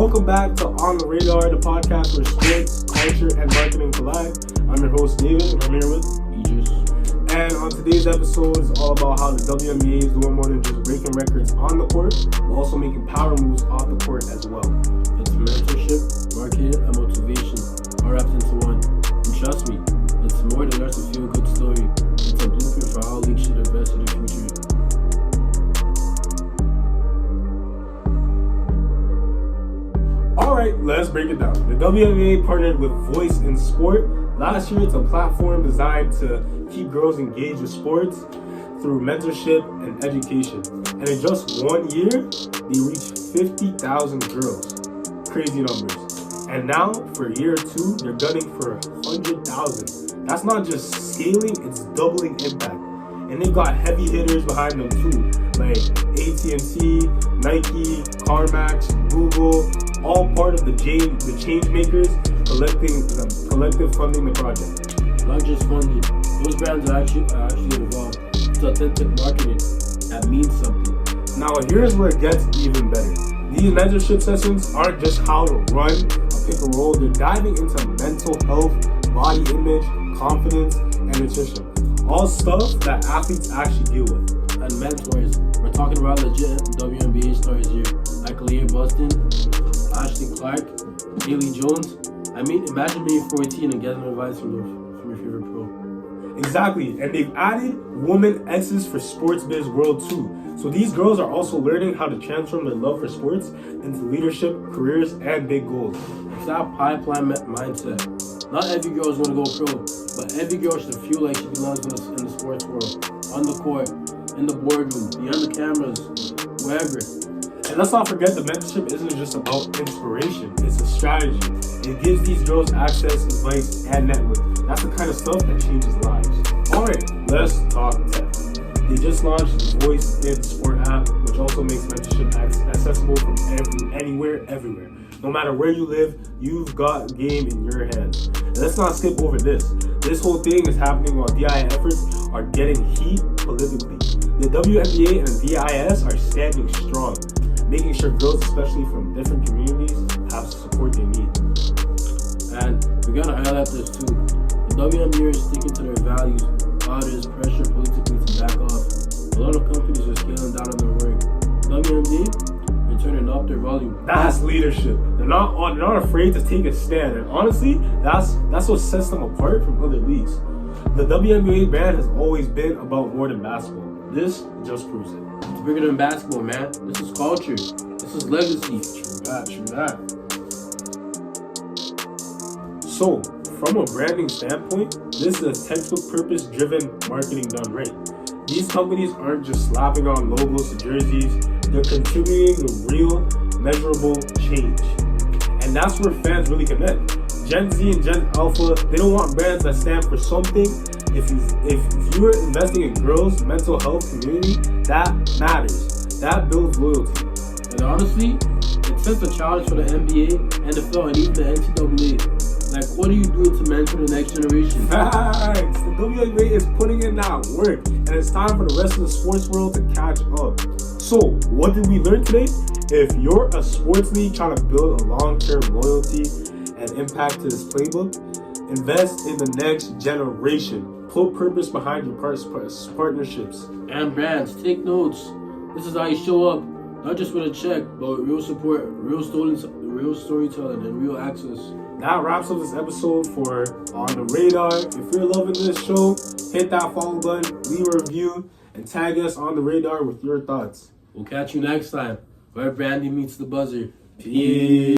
Welcome back to On the Radar, the podcast where sports, culture, and marketing collide. I'm your host, David, and I'm here with Aegis. And on today's episode, it's all about how the WNBA is doing more than just breaking records on the court, but also making power moves off the court as well. It's mentorship, marketing, and motivation, all wrapped into one. And trust me, it's more than just a feel-good story. It's a blueprint for how leagues should invest in the future. Alright, let's break it down. The WNBA partnered with Voice in Sport. Last year, it's a platform designed to keep girls engaged with sports through mentorship and education. And in just 1 year, they reached 50,000 girls. Crazy numbers. And now, for year 2, they're gunning for 100,000. That's not just scaling, it's doubling impact. And they've got heavy hitters behind them too, like AT&T, Nike, CarMax, Google, all part of the change makers collective funding the project. Not just funding, those brands are actually involved. It's authentic marketing that means something. Now here's where it gets even better. These mentorship sessions aren't just how to run or pick a role, they're diving into mental health, body image, confidence, and nutrition. All stuff that athletes actually deal with. And mentors, we're talking about legit WNBA stars here, like Leah Buston, Ashley Clark, Haley Jones. I mean, imagine being 14 and getting advice from your favorite pro. Exactly, and they've added women X's for Sports Biz World too. So these girls are also learning how to transform their love for sports into leadership, careers, and big goals. It's that pipeline mindset. Not every girl is going to go pro, but every girl should feel like she belongs in the sports world, on the court, in the boardroom, behind the cameras, wherever. And let's not forget the mentorship isn't just about inspiration, it's a strategy. It gives these girls access, advice, and network. That's the kind of stuff that changes lives. Alright, let's talk tech. They just launched the Voice in Sport app, which also makes mentorship accessible from anywhere, everywhere. No matter where you live, you've got game in your hands. And let's not skip over this. This whole thing is happening while DI efforts are getting heat politically. The WNBA and DIS are standing strong, making sure girls, especially from different communities, have the support they need. And we gotta highlight this too. The WNBA is sticking to their values. While there's pressure politically to back off, a lot of companies are scaling down on their work. WNBA, they're turning up their volume. That's leadership. They're not afraid to take a stand. And honestly, that's what sets them apart from other leagues. The WNBA brand has always been about more than basketball. This just proves it. It's bigger than basketball, man. This is culture. This is legacy. True that. So, from a branding standpoint, this is a textbook purpose-driven marketing done right. These companies aren't just slapping on logos to jerseys, they're contributing to real, measurable change. And that's where fans really connect. Gen Z and Gen Alpha, they don't want brands that stand for something. If you're investing in girls' mental health community, that matters. That builds loyalty. And honestly, it sets a challenge for the NBA, NFL, and even the NCAA. Like, what are you doing to mentor the next generation? Facts! The WNBA is putting in that work, and it's time for the rest of the sports world to catch up. So, what did we learn today? If you're a sports league trying to build a long-term loyalty and impact to this playbook, invest in the next generation. Put purpose behind your partnerships. And brands, take notes. This is how you show up, not just with a check, but with real support, real storytelling, and real access. That wraps up this episode for On the Radar. If you're loving this show, hit that follow button, leave a review, and tag us on the radar with your thoughts. We'll catch you next time, where branding meets the buzzer. Peace.